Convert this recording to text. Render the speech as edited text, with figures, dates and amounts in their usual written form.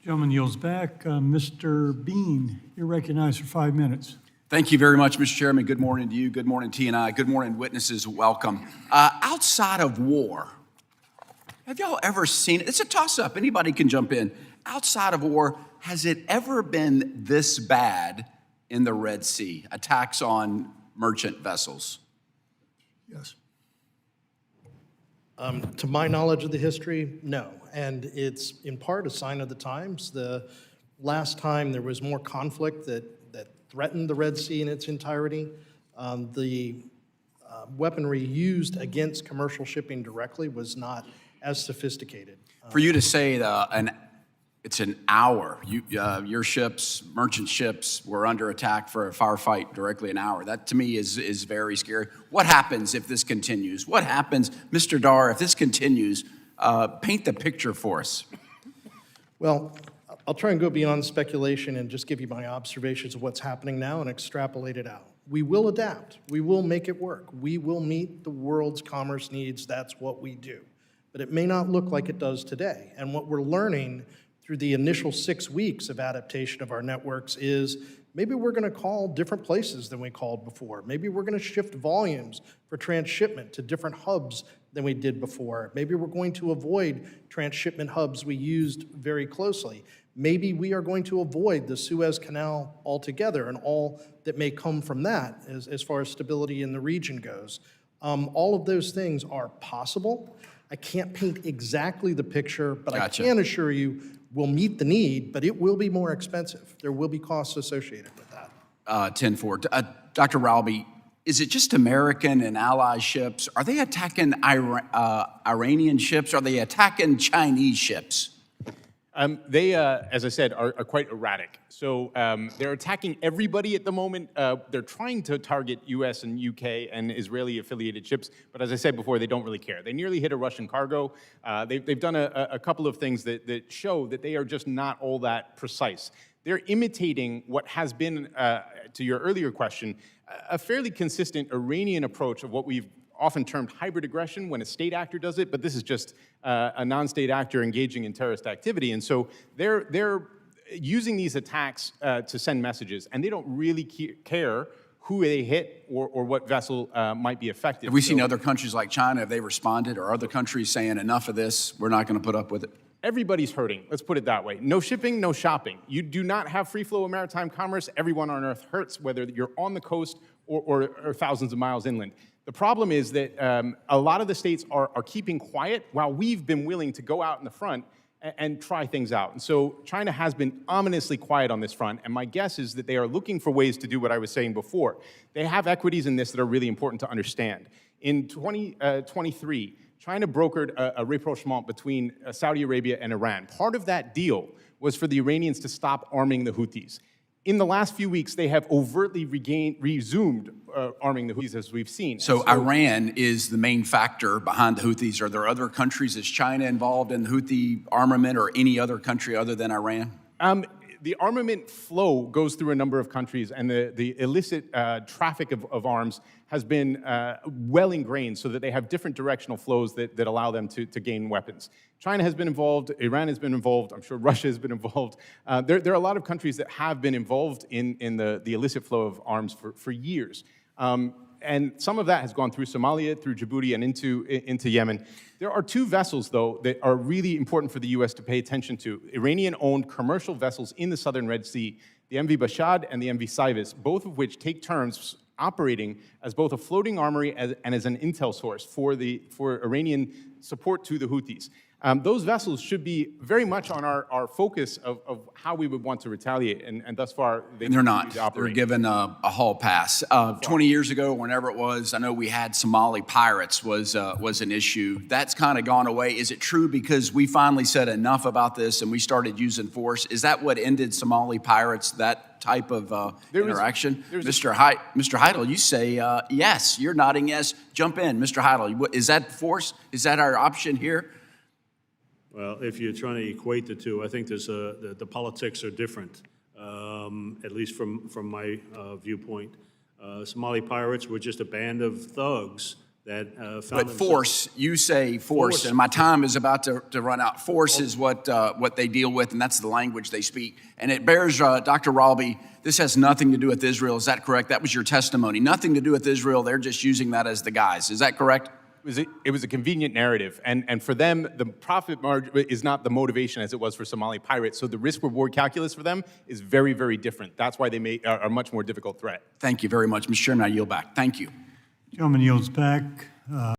Gentleman yields back. Mr. Bean, you're recognized for 5 minutes. Thank you very much, Mr. Chairman. Good morning to you. Good morning, T&I. Good morning, witnesses. Welcome. Outside of war, have y'all ever seen it? It's a toss-up. Anybody can jump in. Outside of war, has it ever been this bad in the Red Sea? Attacks on merchant vessels? Yes. To my knowledge of the history, no. And it's in part a sign of the times. The last time there was more conflict that threatened the Red Sea in its entirety, the weaponry used against commercial shipping directly was not as sophisticated. For you to say it's an hour, your ships, merchant ships, were under attack for a firefight directly an hour. That to me is very scary. What happens if this continues? What happens, Mr. Dar, if this continues? Paint the picture for us. Well, I'll try and go beyond speculation and just give you my observations of what's happening now and extrapolate it out. We will adapt. We will make it work. We will meet the world's commerce needs. That's what we do. But it may not look like it does today. And what we're learning through the initial 6 weeks of adaptation of our networks is maybe we're going to call different places than we called before. Maybe we're going to shift volumes for transshipment to different hubs than we did before. Maybe we're going to avoid transshipment hubs we used very closely. Maybe we are going to avoid the Suez Canal altogether and all that may come from that as far as stability in the region goes. All of those things are possible. I can't paint exactly the picture, but Gotcha. I can assure you we'll meet the need, but it will be more expensive. There will be costs associated with that. 10-4. Dr. Ralby, is it just American and ally ships? Are they attacking Iranian ships? Are they attacking Chinese ships? They, as I said, are quite erratic. So they're attacking everybody at the moment. They're trying to target US and UK and Israeli-affiliated ships, but as I said before, they don't really care. They nearly hit a Russian cargo. They've done a couple of things that show that they are just not all that precise. They're imitating what has been, to your earlier question, a fairly consistent Iranian approach of what we've often termed hybrid aggression when a state actor does it, but this is just a non-state actor engaging in terrorist activity. And so they're using these attacks to send messages, and they don't really care who they hit or what vessel might be affected. Have we seen other countries like China, have they responded? Or other countries saying, enough of this, we're not going to put up with it? Everybody's hurting, let's put it that way. No shipping, no shopping. You do not have free flow of maritime commerce. Everyone on Earth hurts, whether you're on the coast or thousands of miles inland. The problem is that a lot of the states are keeping quiet while we've been willing to go out in the front and try things out. And so China has been ominously quiet on this front, and my guess is that they are looking for ways to do what I was saying before. They have equities in this that are really important to understand. In 2023, China brokered a rapprochement between Saudi Arabia and Iran. Part of that deal was for the Iranians to stop arming the Houthis. In the last few weeks, they have overtly resumed arming the Houthis, as we've seen. So Iran is the main factor behind the Houthis. Are there other countries? Is China involved in the Houthi armament, or any other country other than Iran? The armament flow goes through a number of countries, and the illicit traffic of arms has been well ingrained so that they have different directional flows that allow them to gain weapons. China has been involved, Iran has been involved, I'm sure Russia has been involved. There are a lot of countries that have been involved in the illicit flow of arms for years. And some of that has gone through Somalia, through Djibouti, and into Yemen. There are two vessels, though, that are really important for the U.S. to pay attention to. Iranian-owned commercial vessels in the southern Red Sea, the MV Bashad and the MV Saivis, both of which take turns operating as both a floating armory and as an intel source for Iranian support to the Houthis. Those vessels should be very much on our focus of how we would want to retaliate, and thus far they're not. They're given a hall pass. 20 years ago, whenever it was, I know we had Somali pirates was an issue. That's kind of gone away. Is it true because we finally said enough about this and we started using force? Is that what ended Somali pirates, that type of interaction? Mr. Heidel, you say yes. You're nodding yes. Jump in. Mr. Heidel, is that force? Is that our option here? Well, if you're trying to equate the two, I think there's the politics are different, at least from my viewpoint. Somali pirates were just a band of thugs that found But themselves. force, you say force, Force. and my time is about to run out. Force is what they deal with, and that's the language they speak. And it bears, Dr. Ralby, this has nothing to do with Israel. Is that correct? That was your testimony. Nothing to do with Israel. They're just using that as the guise. Is that correct? It was a convenient narrative, and for them, the profit margin is not the motivation as it was for Somali pirates. So the risk-reward calculus for them is very, very different. That's why they are a much more difficult threat. Thank you very much, Mr. Chairman. I yield back. Thank you. Gentleman yields back.